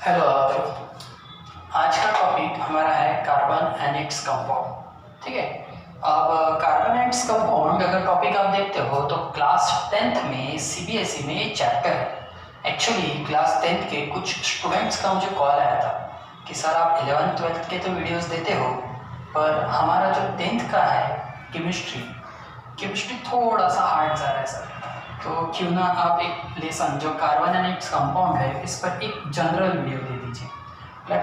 Hello आज का topic हमारा है कार्बन एंड इट्स कंपाउंड। ठीक है, अब कार्बन एंड इट्स कंपाउंड अगर टॉपिक आप देखते हो तो क्लास 10th में सीबीएसई में ये चैप्टर है। एक्चुअली क्लास 10th के कुछ स्टूडेंट्स का मुझे कॉल आया था कि सर आप 11th 12th के तो वीडियोस देते हो, पर हमारा जो 10th का है केमिस्ट्री थोड़ा सा हार्ड जा रहा है सर, तो क्यों ना आप एक लेसन जो कार्बन एंड इट्स कंपाउंड है इस पर एक जनरल वीडियो दे दीजिए।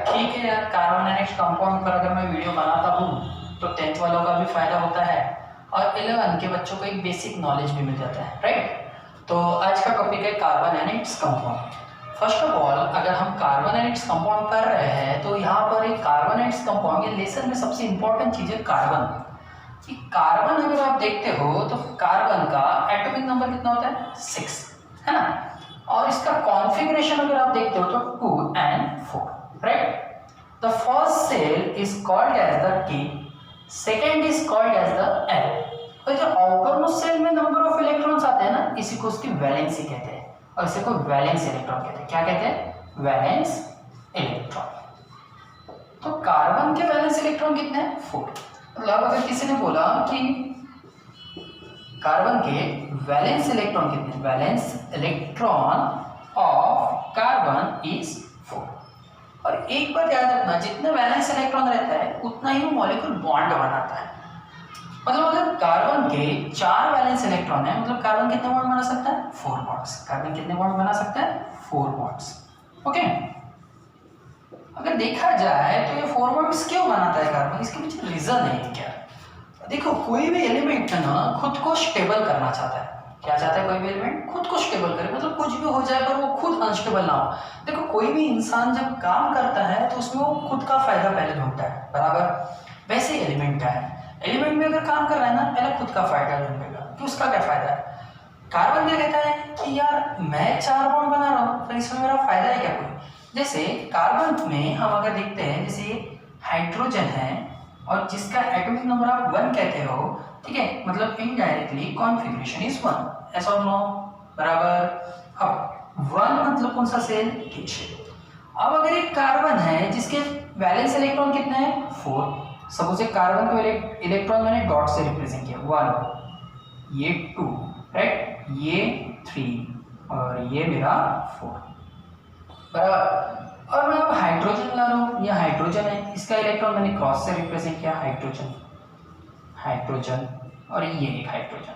ठीक है यार, कार्बन एंड इट्स कंपाउंड पर अगर मैं वीडियो बनाता हूँ तो 10th वालों का भी फायदा होता है और 11 के बच्चों को एक बेसिक नॉलेज भी मिल जाता है, राइट। तो आज का टॉपिक है carbon and its compound. First of all अगर हम कार्बन एंड इट्स कंपाउंड कर रहे हैं तो यहाँ पर एक कार्बन एंड इट्स कंपाउंड ये लेसन में सबसे इंपॉर्टेंट चीज़ है कार्बन। कार्बन अगर आप देखते हो तो कार्बन का एटॉमिक नंबर कितना होता है 6, है ना, और इसका कॉन्फ़िगरेशन अगर आप देखते हो तो 2 and 4, right. The first shell is called as the K, second is called as the L। और जो आउटरमोस्ट सेल में नंबर ऑफ इलेक्ट्रॉन्स आते हैं ना, इसी को उसकी वैलेंसी कहते हैं और इसी को वैलेंस इलेक्ट्रॉन कहते हैं। क्या कहते हैं? Valence electron. तो कार्बन के वैलेंस इलेक्ट्रॉन कितने हैं? 4। मतलब अगर किसी ने बोला कि कार्बन के वैलेंस इलेक्ट्रॉन कितने, valence electron of carbon is 4। और एक बात याद रखना, जितने वैलेंस इलेक्ट्रॉन रहता है उतना ही वो मॉलिक्यूल बॉन्ड बनाता है। मतलब अगर कार्बन के 4 वैलेंस इलेक्ट्रॉन है, मतलब कार्बन कितने बॉन्ड बना सकता है? 4 बॉन्ड्स। कार्बन कितने बॉन्ड बना सकता है? 4 बॉन्ड्स। ओके, अगर देखा जाए तो ये 4 बॉन्ड्स क्यों बनाता है कार्बन, इसके पीछे रीजन है क्या? देखो, कोई भी एलिमेंट है ना खुद को स्टेबल करना चाहता है। क्या चाहता है? कोई भी एलिमेंट खुद को स्टेबल करे, मतलब कुछ भी हो जाए पर वो खुद अनस्टेबल ना हो। देखो, कोई भी इंसान जब काम करता है तो उसमें वो खुद का फायदा पहले ढूंढता है, बराबर। वैसे ही एलिमेंट का है, एलिमेंट में अगर काम कर रहा है ना, पहले खुद का फायदा ढूंढेगा कि उसका क्या फायदा है। कार्बन क्या कहता है कि यार मैं 4 बॉन्ड बना रहा हूँ, तो इसमें मेरा फायदा है क्या कोई? जैसे कार्बन में हम अगर देखते हैं, जैसे हाइड्रोजन है और जिसका एटॉमिक नंबर आप 1 कहते हो, ठीक है, मतलब इनडायरेक्टली कॉन्फ़िगरेशन इज 1, ऐसा नो, बराबर। अब 1 मतलब कौन सा सेल? K shell. अब अगर एक कार्बन है जिसके वैलेंस इलेक्ट्रॉन कितने हैं? 4। सपोज कार्बन को इलेक्ट्रॉन मैंने डॉट से रिप्रेजेंट किया, 1, ये 2, राइट, ये 3 और ये मेरा 4, बराबर। और मैं अब हाइड्रोजन ला रहा हूँ, यह हाइड्रोजन है, इसका इलेक्ट्रॉन मैंने क्रॉस से रिप्रेजेंट किया, हाइड्रोजन हाइड्रोजन और ये एक हाइड्रोजन।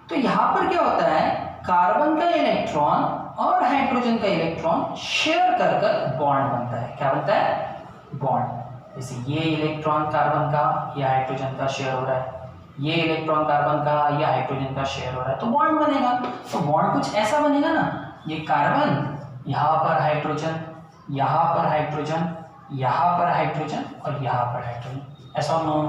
तो यहाँ पर क्या होता है, कार्बन का इलेक्ट्रॉन और हाइड्रोजन का इलेक्ट्रॉन शेयर कर कर बॉन्ड बनता है। क्या बनता है? बॉन्ड। जैसे ये इलेक्ट्रॉन कार्बन का या हाइड्रोजन का शेयर हो रहा है, ये इलेक्ट्रॉन कार्बन का या हाइड्रोजन का शेयर हो रहा है, तो बॉन्ड बनेगा। तो बॉन्ड कुछ ऐसा बनेगा ना, ये कार्बन, यहाँ पर हाइड्रोजन, यहाँ पर हाइड्रोजन, यहाँ पर हाइड्रोजन और यहाँ पर हाइड्रोजन, ऐसा नो,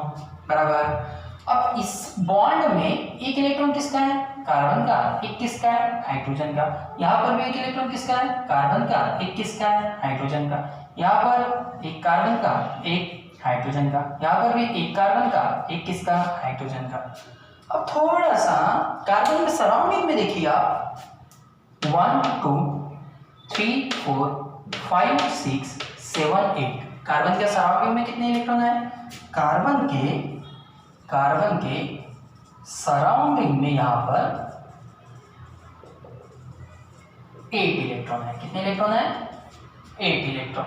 बराबर। अब इस बॉन्ड में एक इलेक्ट्रॉन किसका है? कार्बन का। एक किसका है? हाइड्रोजन का। यहाँ पर भी एक इलेक्ट्रॉन किसका है? कार्बन का। एक किसका है? हाइड्रोजन का। यहाँ पर एक कार्बन का, एक हाइड्रोजन का। यहाँ पर भी एक कार्बन का, एक किसका? हाइड्रोजन का। अब थोड़ा सा कार्बन के सराउंडिंग में देखिए आप, 1 2 3 4 5 6 7 8। कार्बन के सराउंडिंग में कितने इलेक्ट्रॉन है? कार्बन के सराउंडिंग में यहाँ पर 8 इलेक्ट्रॉन है। कितने इलेक्ट्रॉन है? 8 इलेक्ट्रॉन।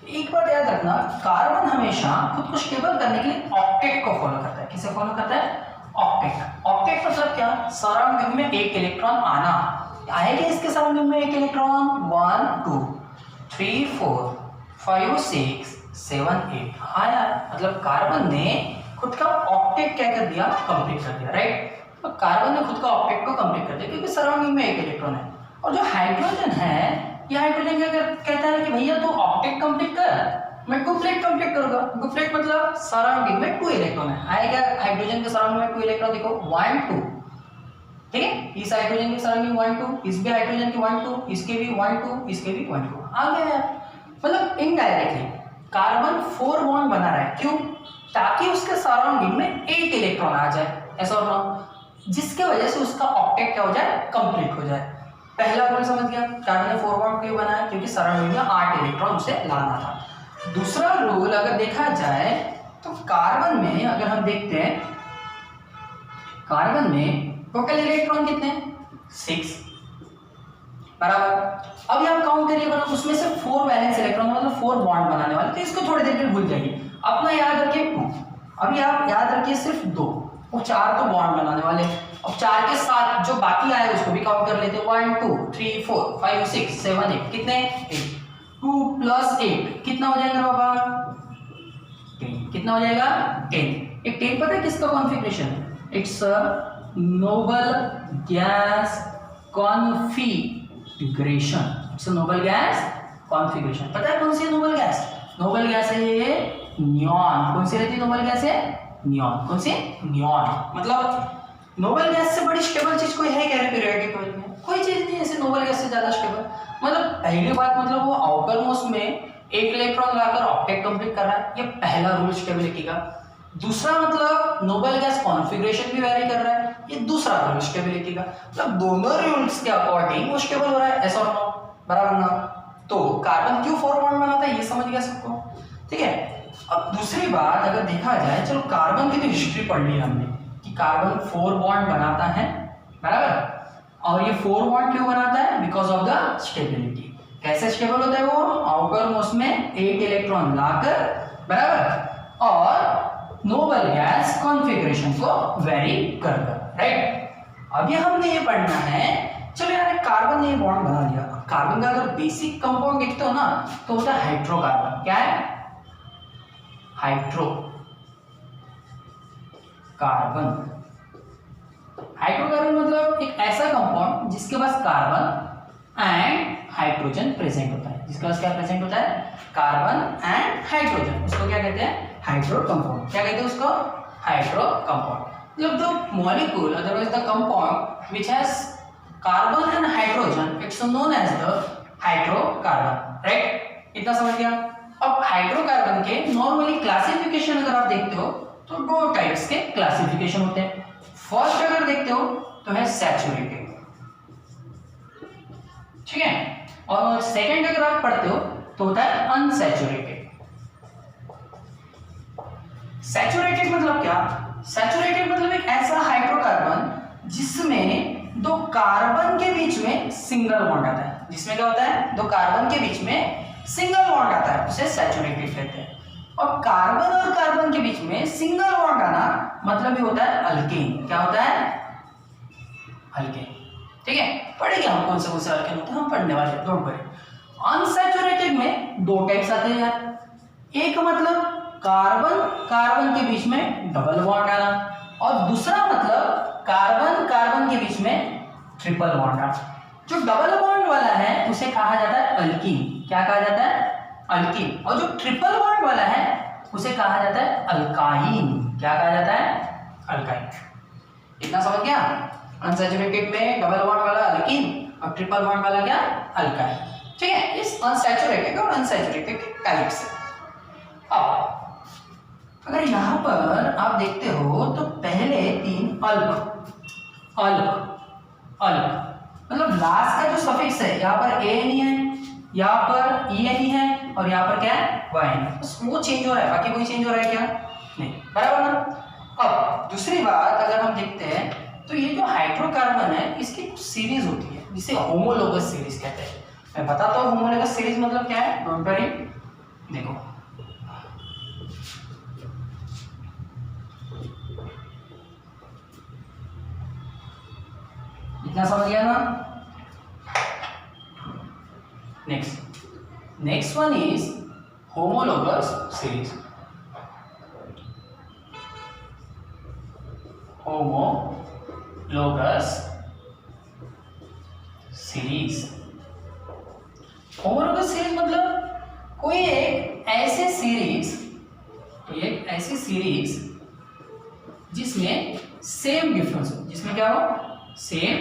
एक बात याद रखना, कार्बन हमेशा खुद को स्टेबल करने के लिए ऑक्टेट को फॉलो करता है। किसे फॉलो करता है? ऑक्टेट। ऑक्टेट मतलब क्या? सराउंडिंग में 1 इलेक्ट्रॉन आना। आएगा इसके सराउंडिंग में 1 इलेक्ट्रॉन, 1 2 3 4 5 6 7 8। हाँ यार, मतलब कार्बन ने खुद का ऑक्टेट क्या कर दिया? कंप्लीट कर दिया, राइट। तो कार्बन ने खुद का ऑक्टेट को कंप्लीट कर दिया क्योंकि सराउंडिंग में 1 इलेक्ट्रॉन है। और जो हाइड्रोजन है, ये हाइड्रोजन क्या कहता है कि भैया तू ऑक्टेट कंप्लीट कर, मैं डुप्लेट कंप्लीट करूंगा। डुप्लेट मतलब सराउंडिंग में 2 इलेक्ट्रॉन है। आएगा हाइड्रोजन के सराउंडिंग में 2 इलेक्ट्रॉन, देखो 1 2, ठीक है, इस हाइड्रोजन के सराउंडिंग 1 2, इस भी हाइड्रोजन के 1 2, इसके भी 1 2, इसके भी 1 2 आ गया है। मतलब इनडायरेक्टली कार्बन 4 बॉन्ड बना रहा है, क्यों? ताकि उसके सराउंडिंग में 8 इलेक्ट्रॉन आ जाए, ऐसा होना, जिसके वजह से उसका ऑक्टेट क्या हो जाए? कंप्लीट हो जाए। पहला रूल समझ गया, कार्बन ने 4 बॉन्ड क्यों बनाया, क्योंकि सराउंडिंग में 8 इलेक्ट्रॉन उसे लाना था। दूसरा रूल अगर देखा जाए तो कार्बन में अगर हम देखते हैं, कार्बन में टोटल इलेक्ट्रॉन कितने हैं, 6 बराबर। अब आप काउंट करिए बना, उसमें से 4 वैलेंस इलेक्ट्रॉन मतलब 4 बॉन्ड बनाने वाले, तो इसको थोड़ी देर के लिए भूल जाइए, अपना याद रखिए 2। अभी आप याद रखिए सिर्फ 2 और 4 तो बॉन्ड बनाने वाले। अब 4 के साथ जो बाकी आए उसको भी काउंट कर लेते हैं, 1 2 3 4 5 6 7 8, कितने 8, 2 + 8 कितना हो जाएगा बाबा, 10। कितना हो जाएगा 10। एक 10 पता है किसका कॉन्फ़िगरेशन है, it's a noble gas configuration, it's a noble gas configuration. पता है कौन सी नोबल गैस, नोबल गैस है ये नियॉन। कौन सी रहती है नोबल गैस है, नियॉन। कौन सी, नियॉन। मतलब नोबल गैस से बड़ी स्टेबल चीज कोई है क्या पीरियोडिक टेबल में, कोई चीज नहीं ऐसे नोबल गैस से ज्यादा स्टेबल। मतलब पहली बात, मतलब वो आउटर मोस्ट में एक इलेक्ट्रॉन लाकर ऑक्टेट कंप्लीट कर रहा है, ये पहला रूल स्टेबिलिटी का। दूसरा मतलब नोबल गैस कॉन्फ़िगरेशन भी वेरी कर रहा है, ये दूसरा रूल स्टेबिलिटी का। मतलब दोनों रूल्स के अकॉर्डिंग वो स्टेबल हो रहा है, ऐसा और नो, बराबर ना। तो कार्बन क्यों 4 बॉन्ड बनाता है ये समझ गया सबको, ठीक है। अब दूसरी बात अगर देखा जाए, चलो कार्बन की तो हिस्ट्री पढ़ ली हमने कि कार्बन 4 बॉन्ड बनाता है, बराबर। और ये 4 बॉन्ड क्यों बनाता है, बिकॉज ऑफ द स्टेबिलिटी। कैसे स्टेबल होता है वो, आउटर मोस्ट में 8 इलेक्ट्रॉन लाकर, बराबर, और नोबल गैस कॉन्फ़िगरेशन को वेरी कर, राइट। अभी हमने ये पढ़ना है, चलो यार कार्बन ने बॉन्ड बना लिया। कार्बन का अगर बेसिक कंपाउंड देखते हो ना तो होता है हाइड्रोकार्बन। क्या है, हाइड्रोकार्बन। हाइड्रोकार्बन मतलब एक ऐसा कंपाउंड जिसके पास कार्बन एंड हाइड्रोजन प्रेजेंट होता है। जिसके पास क्या प्रेजेंट होता है, कार्बन एंड हाइड्रोजन, उसको क्या कहते हैं, हाइड्रो कंपाउंड। क्या कहते हैं उसको, हाइड्रो कंपाउंड। मतलब the molecule otherwise the compound which has carbon and hydrogen, it's known as the hydrocarbon, right. इतना समझ गया। अब हाइड्रोकार्बन के नॉर्मली क्लासिफिकेशन अगर आप देखते हो तो 2 टाइप्स के क्लासिफिकेशन होते हैं। फर्स्ट अगर देखते हो तो है सैचुरेटेड, ठीक है, और सेकंड अगर आप पढ़ते हो तो होता है अनसैचुरेटेड। सैचुरेटेड मतलब क्या, सैचुरेटेड मतलब एक ऐसा हाइड्रोकार्बन जिसमें 2 कार्बन के बीच में सिंगल बॉन्ड आता है। जिसमें क्या होता है, 2 कार्बन के बीच में सिंगल बॉन्ड आता है, उसे सैचुरेटेड कहते हैं। और कार्बन और कार्बन के बीच में सिंगल बॉन्ड आना मतलब ये होता है अल्केन। क्या होता है, अल्केन, ठीक है। पढ़ेंगे हम कौन से अल्केन होते हैं, हम पढ़ने वाले, डोंट वरी। अनसैचुरेटेड में 2 टाइप्स आते हैं यार, एक मतलब कार्बन कार्बन के बीच में डबल बॉन्ड आना, और दूसरा मतलब कार्बन कार्बन के बीच में ट्रिपल बॉन्ड आना। जो डबल बॉन्ड वाला है उसे कहा जाता है अल्कीन। क्या कहा जाता है, अल्कीन। और जो ट्रिपल बॉन्ड वाला है उसे कहा जाता है अल्काइन। क्या कहा जाता है, अल्काइन। इतना समझ गया। अनसैचुरेटेड में डबल बॉन्ड वाला अल्कीन और ट्रिपल बॉन्ड वाला क्या, अल्काइन, ठीक है। इस अनसैचुरेटेड और अनसैचुरेटेड के टाइप्स है। अब अगर यहां पर आप देखते हो तो पहले 3 अल्क, अल्क, अल्क मतलब लास्ट का जो सफिक्स है, यहाँ पर ए नहीं है, यहाँ पर ई नहीं है, और यहाँ पर क्या है, वाई है। बस वो चेंज हो रहा है, बाकी कोई चेंज हो रहा है क्या, नहीं, बराबर ना। अब दूसरी बात अगर हम देखते हैं तो ये जो हाइड्रोकार्बन है इसकी कुछ सीरीज होती है जिसे होमोलोगस सीरीज कहते हैं। मैं बताता हूँ होमोलोगस सीरीज मतलब क्या है, डोंट वरी। देखो इतना समझ गया ना। Next one is homologous series. Homologous series, homologous series मतलब कोई एक ऐसी सीरीज जिसमें सेम डिफरेंस हो, जिसमें क्या हो, सेम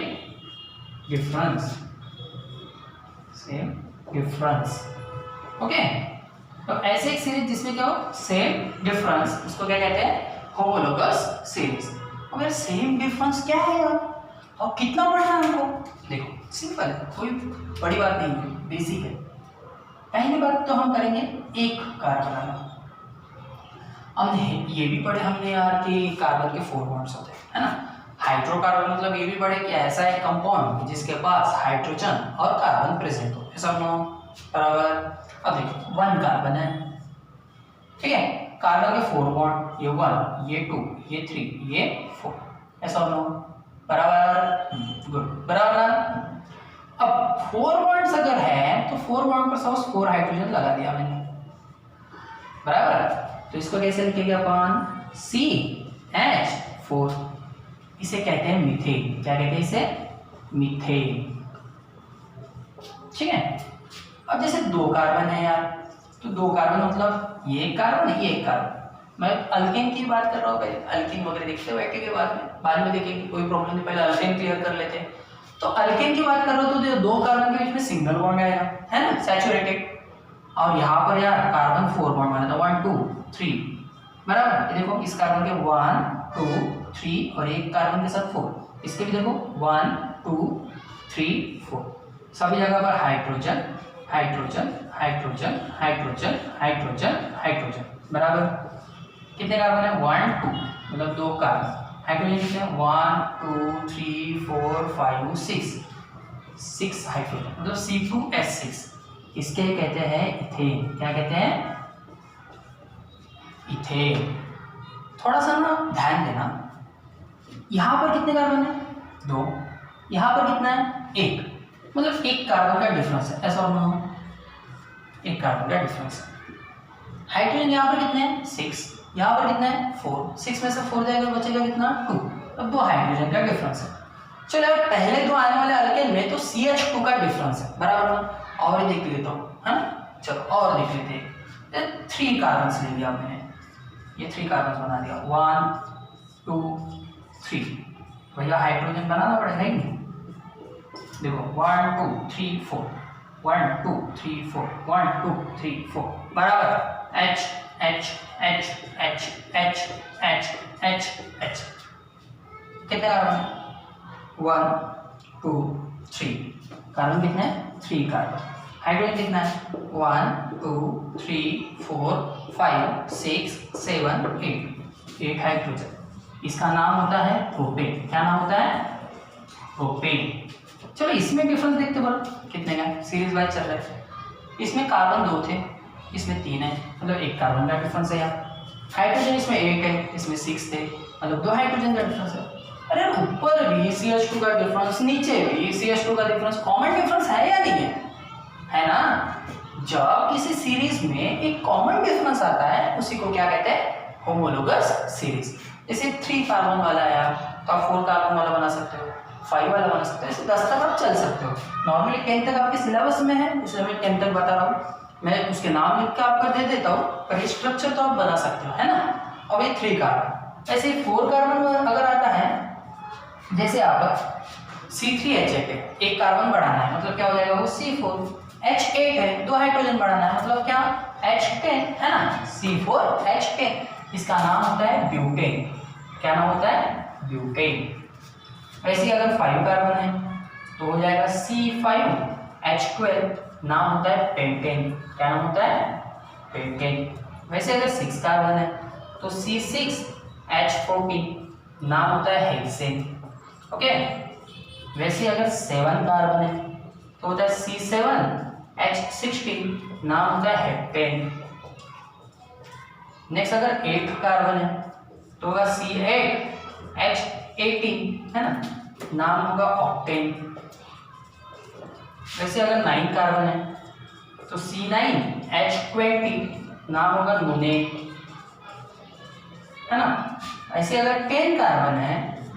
डिफरेंस, ओके। तो ऐसे एक सीरीज जिसमें क्या हो, सेम डिफरेंस, उसको क्या कहते हैं, होमोलोगस सीरीज। अगर सेम डिफरेंस क्या है यार, और कितना पढ़ना है हमको, देखो सिंपल है, कोई बड़ी बात नहीं है, बेसिक है। पहली बात तो हम करेंगे एक कार्बन बनाना। हमने ये भी पढ़े हमने यार कि कार्बन के 4 बॉन्ड्स होते हैं, है ना। हाइड्रोकार्बन मतलब ये भी पढ़े कि ऐसा एक कंपाउंड जिसके पास हाइड्रोजन और कार्बन प्रेजेंट हो, ऐसा नो बराबर। अब देखो 1 कार्बन है, ठीक है, कार्बन के 4 बॉन्ड, ये 1, ये 2, ये 3, ये 4, ऐसा नो बराबर, गुड बराबर ना। अब 4 बॉन्ड्स अगर है तो 4 बॉन्ड पर सपोज 4 हाइड्रोजन लगा दिया मैंने, बराबर। तो इसको कैसे लिखेंगे अपन, CH4, इसे कहते हैं मीथेन। क्या कहते हैं इसे, मीथेन, ठीक है। अब जैसे 2 कार्बन है यार, तो 2 कार्बन मतलब ये एक कार्बन है, ये एक कार्बन। मैं अल्केन की बात कर रहा हूँ, पहले अल्केन वगैरह देखते बैठे के बाद में देखेंगे, कोई प्रॉब्लम नहीं, पहले अल्केन क्लियर कर लेते हैं। तो अल्केन की बात कर रहा हूँ तो 2 कार्बन के बीच में सिंगल बॉन्ड आएगा, है ना, सैचुरेटेड। और यहाँ पर यार कार्बन 4 बॉन्ड बना था, 1 2 3, बराबर। ये देखो इस कार्बन के 1 2 3 और एक कार्बन के साथ 4, इसके भी देखो 1 2 3 4, सभी जगह पर hydrogen hydrogen hydrogen hydrogen hydrogen hydrogen, बराबर। कितने कार्बन है, 1 2, मतलब 2 कार्बन। हाइड्रोजन कितने हैं, 1 2 3 4 5 6 हाइड्रोजन, मतलब C2H6। इसके कहते हैं इथेन। क्या कहते हैं, इथेन। थोड़ा सा ना ध्यान देना, यहाँ पर कितने कार्बन है, 2, यहाँ पर कितना है, 1, मतलब 1 कार्बन का डिफरेंस है, ऐसा और ना, 1 कार्बन का डिफरेंस है। हाइड्रोजन यहाँ पर कितने हैं, 6, यहाँ पर कितना है, 4, 6 में से 4 जाएगा, बचेगा कितना, 2, अब 2 हाइड्रोजन का डिफरेंस है। चलो यार पहले 2 आने वाले अल्केन में तो CH2 का डिफरेंस है, बराबर ना। और देख लेता हूँ, है ना, चलो और देख लेते हैं। 3 कार्बन ले लिया मैंने, ये 3 कार्बन बना दिया, 1 2 3, भैया हाइड्रोजन बनाना पड़ेगा ही नहीं। देखो 1 2 3 4, 1 2 3 4, 1 2 3 4, बराबर। H H H H H H H H, कितने कार्बन है, 1 2 3, कार्बन कितने हैं, 3 कार्बन। हाइड्रोजन कितना है, 1 2 3 4 5 6 7 8 हाइड्रोजन। इसका नाम होता है प्रोपेन। क्या नाम होता है, प्रोपेन। चलो इसमें डिफरेंस देखते बोलो कितने का, सीरीज वाइज चल रहा है। इसमें कार्बन 2 थे, इसमें 3 है, मतलब 1 कार्बन का डिफरेंस है यार। हाइड्रोजन इसमें 1 है, इसमें 6 थे, मतलब 2 हाइड्रोजन का डिफरेंस है। अरे ऊपर भी CH2 का डिफरेंस, नीचे भी CH2 का डिफरेंस, कॉमन डिफरेंस है या नहीं है ना। जब किसी सीरीज में एक कॉमन डिफरेंस आता है उसी को क्या कहते हैं, होमोलोगस सीरीज। जैसे 3 कार्बन वाला है यार, तो आप 4 कार्बन वाला बना सकते हो, 5 वाला बना सकते हो, ऐसे 10 तक आप चल सकते हो। नॉर्मली 10 तक आपके सिलेबस में है, इसलिए मैं 10 तक बता रहा हूँ। मैं उसके नाम लिख के आपको दे देता हूँ, पर स्ट्रक्चर तो आप बना सकते हो, है ना। अब ये 3 कार्बन, ऐसे 4 कार्बन अगर आता है, जैसे आप C3H8 है, 1 कार्बन बढ़ाना है, मतलब क्या हो जाएगा वो C4। H8 है, 2 हाइड्रोजन बढ़ाना है, मतलब क्या, H10, है ना, C4H10। इसका नाम होता है ब्यूटेन। क्या नाम होता है, ब्यूटेन। वैसे अगर 5 कार्बन है तो हो जाएगा C5H12, नाम होता है पेंटेन। क्या नाम होता है, पेंटेन। वैसे अगर 6 कार्बन है तो C6H14, नाम होता है हेक्सेन। ओके। वैसे अगर 7 कार्बन है तो होता है C7H16, नाम होता है हेप्टेन। नेक्स्ट अगर 8 कार्बन है तो होगा C8H18, है ना, नाम होगा ऑक्टेन। वैसे अगर 9 कार्बन है तो C9H20, नाम होगा नोनेट, है ना। ऐसे अगर 10 कार्बन है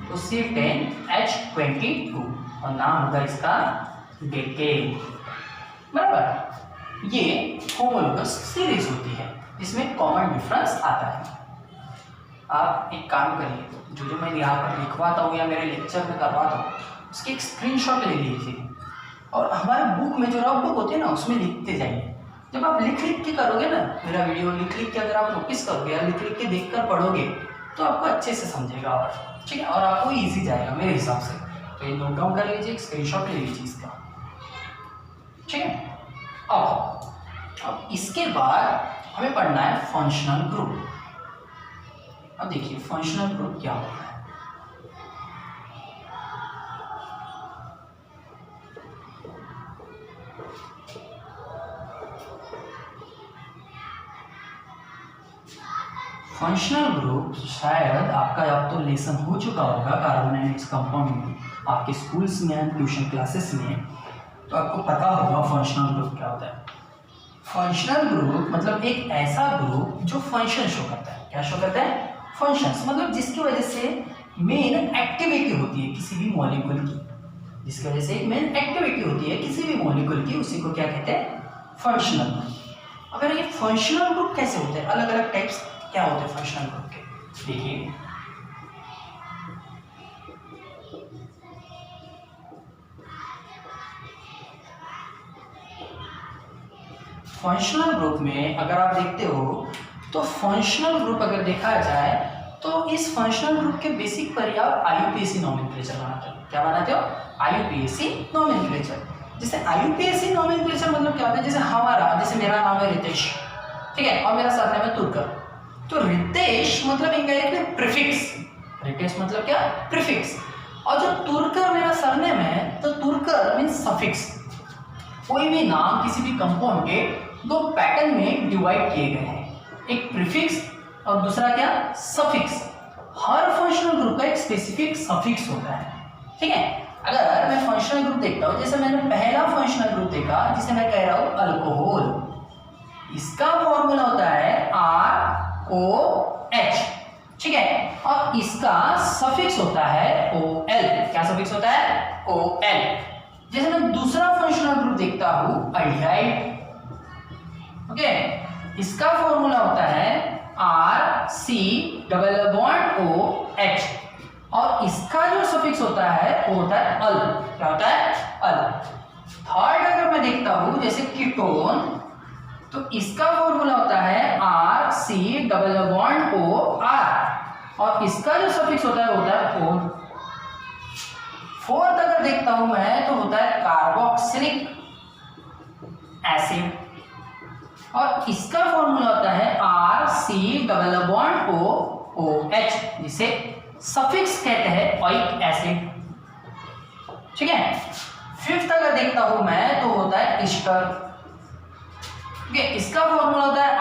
तो C10H22 और नाम होगा इसका डेकेन, बराबर। ये होमोलोगस सीरीज होती है जिसमें कॉमन डिफरेंस आता है। आप एक काम करिए, जो मैं यहाँ पर लिखवाता हूँ या मेरे लेक्चर में करवाता हूँ उसकी एक स्क्रीनशॉट ले लीजिए और हमारे बुक में जो रफ बुक होती है ना उसमें लिखते जाइए। जब आप लिख के करोगे ना, मेरा वीडियो लिख के अगर आप नोटिस करोगे या लिख के देखकर पढ़ोगे तो आपको अच्छे से समझेगा, और ठीक है, और आपको ईजी जाएगा मेरे हिसाब से। तो ये नोट डाउन कर लीजिए, स्क्रीनशॉट ले लीजिए इसका, ठीक है। अब इसके बाद हमें पढ़ना है फंक्शनल ग्रुप। अब देखिए फंक्शनल ग्रुप क्या होता है। फंक्शनल ग्रुप शायद आपका अब तो लेसन हो चुका होगा कार्बोनाइट्स कंपाउंड में, आपके स्कूल्स में, ट्यूशन क्लासेस में, तो आपको पता होगा फंक्शनल ग्रुप क्या होता है। फंक्शनल ग्रुप मतलब एक ऐसा ग्रुप जो फंक्शन शो करता है। क्या शो करता है? फंक्शंस, मतलब जिसकी वजह से मेन एक्टिविटी होती है किसी भी मॉलिक्यूल की, जिसकी वजह से मेन एक्टिविटी होती है किसी भी मॉलिक्यूल की, उसी को क्या कहते हैं? Functional group. अगर ये फंक्शनल ग्रुप कैसे होते हैं, अलग अलग टाइप्स क्या होते हैं फंक्शनल ग्रुप के, देखिए फंक्शनल ग्रुप में अगर आप देखते हो तो फंक्शनल ग्रुप अगर देखा जाए तो इस फंक्शनल ग्रुप के बेसिक पर आप आईयूपीएसी नोमेनक्लेचर बनाते हो। क्या बनाते हो? IUPAC nomenclature. जैसे आईयूपीएसी नोमेनक्लेचर मतलब क्या होता है, जैसे हमारा, जैसे मेरा नाम है रितेश, ठीक है, और मेरा सरनेम है तुर्कर, तो रितेश मतलब इनडायरेक्टली प्रीफिक्स, रितेश मतलब क्या? प्रीफिक्स। और जो तुर्कर मेरा सरनेम है तो तुर्कर मींस सफिक्स। कोई भी नाम किसी भी कंपाउंड के दो पैटर्न में डिवाइड किए गए हैं, एक प्रीफिक्स और दूसरा क्या? सफिक्स। हर फंक्शनल ग्रुप का एक स्पेसिफिक सफिक्स होता है, ठीक है। अगर मैं फंक्शनल ग्रुप देखता हूँ, जैसे मैंने पहला फंक्शनल ग्रुप देखा जिसे मैं कह रहा हूँ अल्कोहल, इसका फॉर्मूला होता है ROH, ठीक है, और इसका सफिक्स होता है OL। क्या सफिक्स होता है? OL। जैसे मैं दूसरा फंक्शनल ग्रुप देखता हूं अल्डिहाइड, ओके, इसका फॉर्मूला होता है RC≡OH, और इसका जो सफिक्स होता है वो होता है अल। क्या होता है? अल। थर्ड अगर मैं देखता हूं जैसे कीटोन, तो इसका फॉर्मूला होता है RC≡OR, और इसका जो सफिक्स होता है वो होता है ON। फोर्थ अगर देखता हूं मैं तो होता है कार्बोक्सिलिक एसिड, और इसका फॉर्मूला होता है RC≡OH, जिसे सफिक्स कहते हैं ओइक एसिड, ठीक है। फिफ्थ अगर देखता हूं मैं तो होता है ईस्टर, ठीक है, इसका फॉर्मूला होता है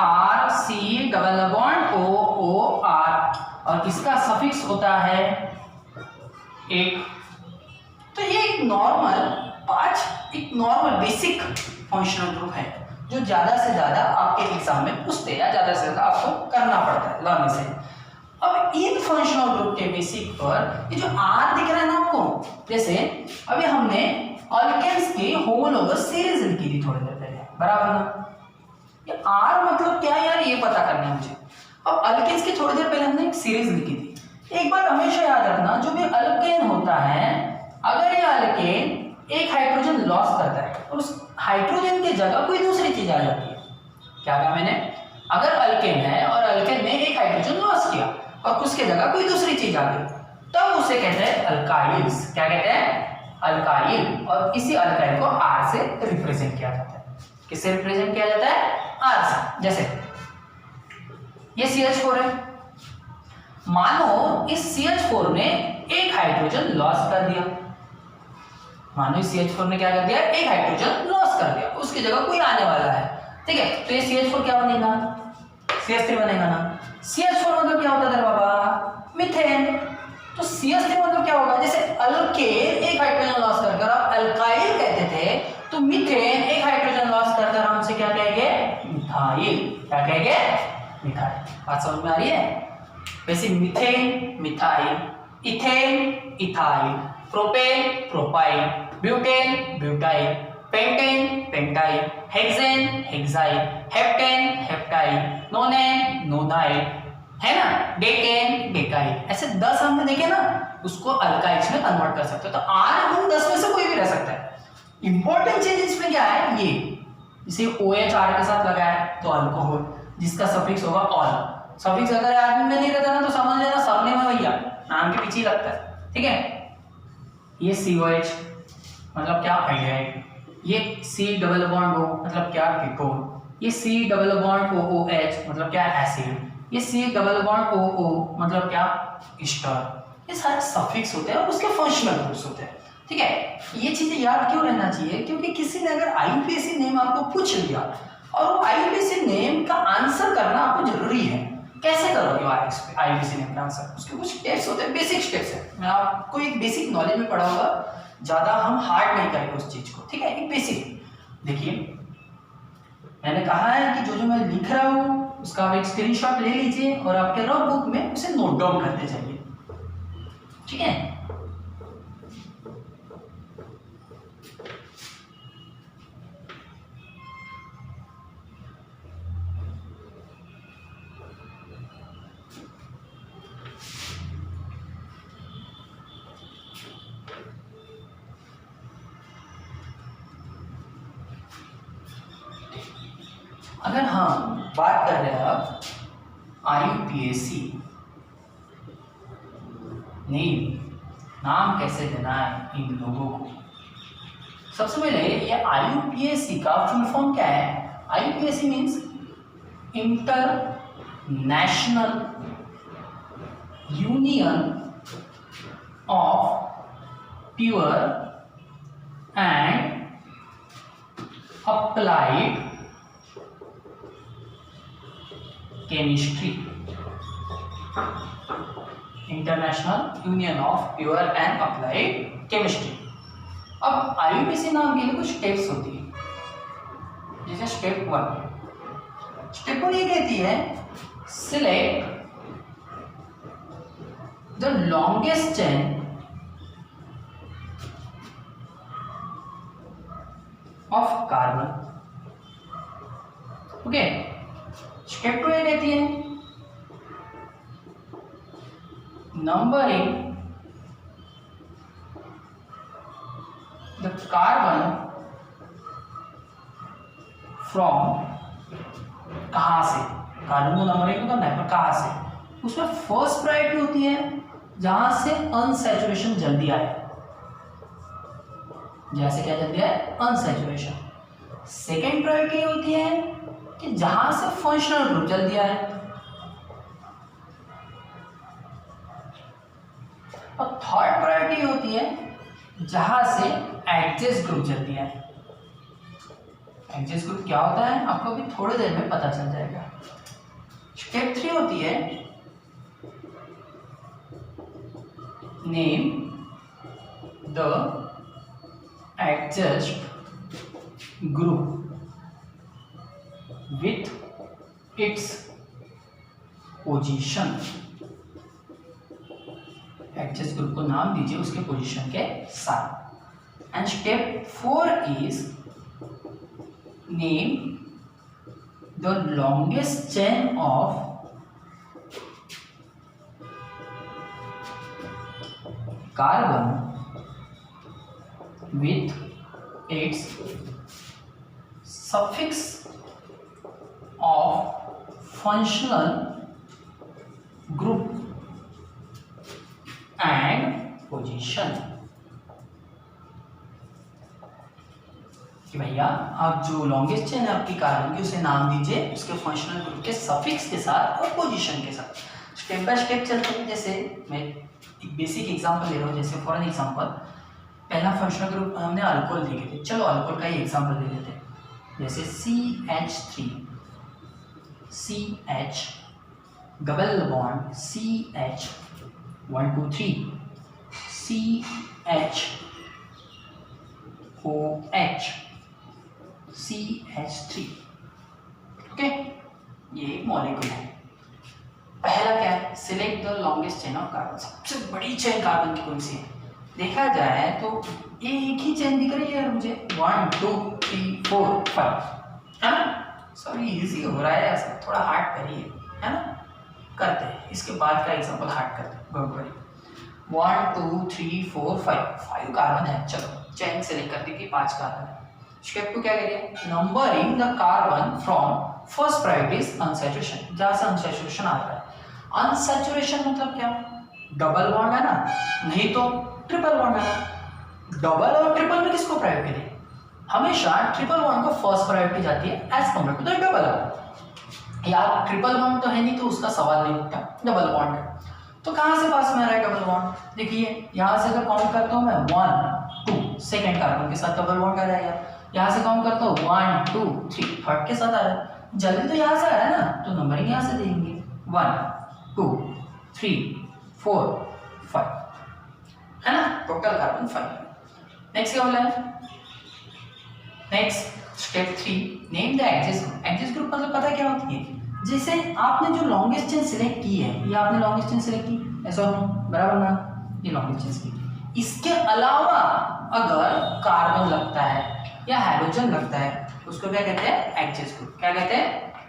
RC≡OOR, और इसका सफिक्स होता है एक। तो ये एक नॉर्मल बेसिक फंक्शनल ग्रुप है जो ज्यादा से ज्यादा आपके एग्जाम में पूछते हैं या ज्यादा से ज्यादा आपको करना पड़ता है लर्निंग से। अब इन फंक्शनल ग्रुप के बेसिक पर ये जो R दिख रहा है ना आपको, जैसे अभी हमने अल्केन्स की होमोलोगस सीरीज लिखी थी थोड़ी देर पहले, बराबर ना? ये R मतलब क्या है यार, ये पता करना है मुझे। अब अल्केन्स की थोड़ी देर पहले हमने एक सीरीज लिखी थी। एक बात हमेशा याद रखना, जो भी अल्केन होता है, अगर ये अल्केन एक हाइड्रोजन लॉस करता है तो उस हाइड्रोजन की जगह कोई दूसरी चीज आ जाती है। क्या कहा मैंने? अगर अल्केन है और अल्केन ने एक हाइड्रोजन लॉस किया और उसके जगह कोई दूसरी चीज आ गई, तब उसे कहते हैं अल्काइल्स। क्या कहते हैं? अल्काइल। और इसी अल्काइल को R से रिप्रेजेंट किया जाता है। किससे रिप्रेजेंट किया जाता है? R से। जैसे ये CH4 है, मानो इस CH4 ने एक हाइड्रोजन लॉस कर दिया, मानो इस CH4 ने क्या कर दिया? एक हाइड्रोजन लॉस कर दिया, उसकी जगह कोई आने वाला है, ठीक है। तो ये CH4 क्या बनेगा? CH3 बनेगा ना। CH4 मतलब क्या होता है बाबा? मीथेन। तो CH3 मतलब क्या होगा? जैसे अल्केन एक हाइड्रोजन लॉस कर आप अल्काइल कहते थे, तो मीथेन एक हाइड्रोजन लॉस कर हम से क्या कहेंगे? मिथाइल। क्या कहेंगे? मिथाइल। बात समझ में आ रही है? वैसे methane methyl, ethane ethyl, propane propyl, butane butyl, pentane pentyl, hexane hexyl, heptane heptyl, नोनेन nonyl, है ना, डेकेन डेकाइल। ऐसे 10 हमने देखे ना, उसको अल्काइल्स में कन्वर्ट कर सकते हो। तो R उन 10 में से कोई भी रह सकता है। इंपॉर्टेंट चीज इसमें क्या है? ये इसे OH R के साथ लगाया तो अल्कोहल, जिसका सफिक्स होगा ऑल। सफिक्स अगर आदमी में नहीं रहता ना तो समझ लेना सरनेम है भैया, नाम के पीछे ही लगता है, ठीक है। ये COH मतलब क्या, हाइड्राइड। ये C डबल बॉन्ड O मतलब क्या, कीटोन। ये C डबल बॉन्ड OOH मतलब क्या, एसिड। ये C डबल बॉन्ड OO मतलब क्या, ईस्टर। ये सारे सफिक्स होते हैं और उसके फंक्शनल ग्रुप्स होते हैं, ठीक है। ये चीजें याद क्यों रहना चाहिए, क्योंकि किसी ने अगर IUPAC नेम आपको पूछ लिया और वो IUPAC नेम का आंसर करना आपको जरूरी है। कैसे करोगे IUPAC नेम का आंसर, उसके कुछ स्टेप्स होते हैं, बेसिक स्टेप्स है। मैं आपको एक बेसिक नॉलेज में पढ़ा होगा, ज्यादा हम हार्ड नहीं करेंगे उस चीज को, ठीक है। एक बेसिक देखिए, मैंने कहा है कि जो जो मैं लिख रहा हूं उसका आप एक स्क्रीनशॉट ले लीजिए और आपके रफ बुक में उसे नोट डाउन करते जाइए, ठीक है। अगर हम बात कर रहे हैं अब IUPAC नाम कैसे देना है इन लोगों को, सबसे पहले ये IUPAC का फुल फॉर्म क्या है। IUPAC means international union of pure and applied chemistry. International union of pure and applied chemistry. अब IUPAC नाम के लिए कुछ स्टेप्स होती है, जैसे स्टेप 1। स्टेप 1 ये कहती है select the longest chain of carbon, okay. Step 2 ये कहती है नंबरिंग द कार्बन फ्रॉम, कहाँ से कार्बन को नंबरिंग करना है, पर कहाँ से। उसमें फर्स्ट प्रायोरिटी होती है जहां से अनसैचुरेशन जल्दी आए, जैसे क्या जल्दी आए, अनसैचुरेशन। सेकेंड प्रायोरिटी होती है कि जहां से फंक्शनल ग्रुप जल्दी आए, और थर्ड प्रायोरिटी होती है जहां से एडजस्ट ग्रुप जल्दी आए। एडजस्ट ग्रुप क्या होता है आपको अभी थोड़ी देर में पता चल जाएगा। स्टेप 3 होती है name the adjust group with its position। Adjust group को नाम दीजिए उसके पोजीशन के साथ। And step 4 is name the longest chain of carbon with its suffix of functional group and position। कि भैया आप जो लॉन्गेस्ट चेन है आपकी कार्बन की उसे नाम दीजिए उसके फंक्शनल ग्रुप के सफिक्स के साथ और पोजीशन के साथ। स्टेप बाय स्टेप चलते हैं। जैसे मैं एक बेसिक एग्जांपल ले रहा हूँ, जैसे फॉर एन एग्जांपल पहला फंक्शनल ग्रुप हमने अल्कोहल देखे थे, चलो अल्कोहल का ही एग्जांपल ले लेते हैं। जैसे CH3 CH double bond CH 1 2 3 CH OH CH3, okay. ये एक मॉलिक्यूल है। पहला क्या है, select the longest chain of carbon. सबसे बड़ी चेन कार्बन की कौन सी है, देखा जाए तो ये एक ही चेन दिख रही है यार मुझे, 1 2 3 4 5, है ना। सॉरी इजी हो रहा है ऐसा, थोड़ा हार्ड करिए, है ना। करते हैं इसके बाद का एग्जांपल हार्ड करते हैं, डोंट वरी। 1 2 3 4 5 कार्बन है, चलो चेन सेलेक्ट कर दी थी, 5 कार्बन है। स्टेप 2 क्या करिए, numbering the carbon from first priority is unsaturation, जहां से अनसैचुरेशन आ रहा है। अनसैचुरेशन मतलब क्या, डबल बॉन्ड है ना, नहीं तो ट्रिपल बॉन्ड है। डबल और ट्रिपल में किसको प्रायोरिटी दें? हमेशा ट्रिपल बॉन्ड को फर्स्ट प्रायोरिटी जाती है as compare to the double bond. यार ट्रिपल बॉन्ड तो है नहीं तो उसका सवाल नहीं उठता, डबल बॉन्ड है। तो कहाँ से पास में आ रहा है डबल बॉन्ड? देखिए यहाँ से अगर काउंट करता हूँ मैं 1 2 सेकेंड कार्बन के साथ डबल बॉन्ड आ जाएगा। यहाँ से काउंट करता हूँ 1 2 3 थर्ड के साथ आ रहा है। जल्दी तो यहाँ से आ रहा है ना, तो नंबरिंग यहाँ से देंगे 1 2 3 4 5, है ना, टोटल कार्बन 5। नेक्स्ट क्या बोला है? Next step 3, name the axis group. Axis group मतलब पता क्या होती है? जैसे आपने जो लॉन्गेस्ट चेन सिलेक्ट की है, ये आपने लॉन्गेस्ट चेन सिलेक्ट की, ऐसा हो बराबर ना, ये लॉन्गेस्ट चेन सिलेक्ट की। इसके अलावा अगर कार्बन लगता है या हाइड्रोजन लगता है, उसको क्या कहते हैं? Axis group. क्या कहते हैं?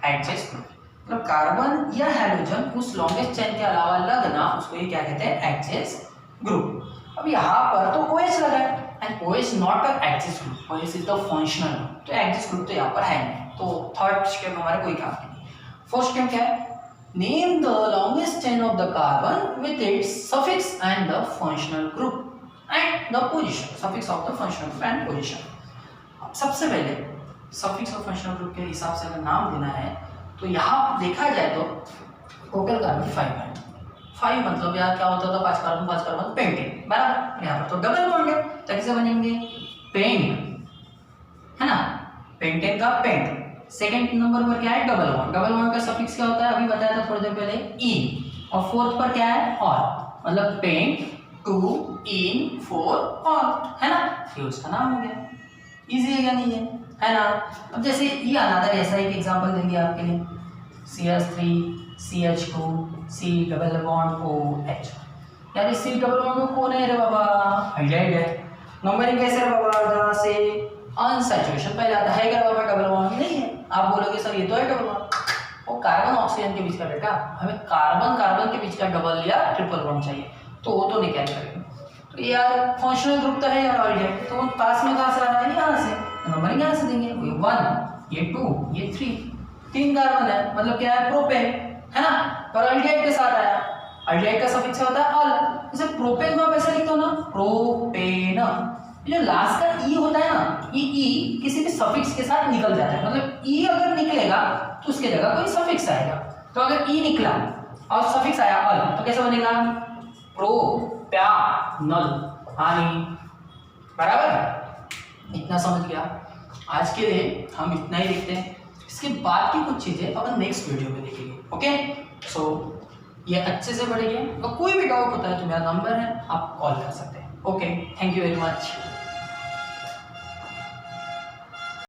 Axis group. मतलब कार्बन या हाइड्रोजन उस लॉन्गेस्ट चेन के अलावा लगना, उसको ये क्या कहते हैं? Axis group. अब यहाँ पर तो OH लगा है and OH not a axis group, OH is the functional group, तो एक्सिस ग्रुप तो यहाँ पर है नहीं। तो थर्ड स्टेप हमारा कोई काम नहीं। फर्स्ट स्टेप क्या है? Name the longest chain of the carbon with its suffix and the functional group and the position, suffix of the functional group and position. सबसे पहले सफिक्स और फंक्शनल ग्रुप के हिसाब से अगर नाम देना है तो यहाँ देखा जाए तो टोटल कार्बन 5 है। 5 मतलब यार क्या होता था? 5 कार्बन पेंटेन, बराबर। यहाँ पर तो डबल बॉन्ड है, तो कैसे बनेंगे? पेंट, है ना, पेंटेन का पेंट। सेकंड नंबर पर क्या है? Double bond. डबल बॉन्ड का सफिक्स क्या होता है? अभी बताया था थोड़ी देर पहले, इन। और फोर्थ पर क्या है? और, मतलब पेंट 2 इन 4 और, है ना, ये उसका नाम हो गया। इजी है या नहीं है ना? अब जैसे ये अनदर ऐसा एक एग्जांपल देंगे आपके लिए, CH3 CH2 C double bond OH। यार इस C डबल बॉन्ड में कौन है रे बाबा? हाइड्राइड है। नंबरिंग कैसे रे बाबा? जहाँ से अनसैचुरेशन पहले आता है क्या बाबा? डबल बॉन्ड नहीं है। आप बोलोगे सर ये तो है डबल बॉन्ड, वो कार्बन ऑक्सीजन के बीच का बेटा, हमें कार्बन कार्बन के बीच का डबल या ट्रिपल बॉन्ड चाहिए, तो वो तो निकाल करेंगे। तो यार फंक्शनल ग्रुप तो है यार ऑलरेडी, तो पास में कहाँ से आ रहा है? यहाँ से, नंबरिंग यहाँ से देंगे। ये 1 ये 2 ये 3 कार्बन है, मतलब क्या है? प्रोपेन, है ना, पर अल्डिहाइड के साथ आया। अल्डिहाइड का सफिक्स होता है अल, जैसे प्रोपेन को आप ऐसे लिखते हो ना, प्रोपेन। जो लास्ट का ई होता है ना, ये ई किसी भी सफिक्स के साथ निकल जाता है, मतलब ई अगर निकलेगा तो उसके जगह कोई सफिक्स आएगा। तो अगर ई निकला और सफिक्स आया अल, तो कैसे बनेगा? प्रोप्यानल, हानि, बराबर। इतना समझ गया? आज के लिए हम इतना ही देखते हैं, इसके बाद की कुछ चीजें अपन नेक्स्ट वीडियो में देखेंगे। ओके, सो ये अच्छे से पढ़िए, और कोई भी डाउट होता है तो मेरा नंबर है, आप कॉल कर सकते हैं। Okay, thank you very much.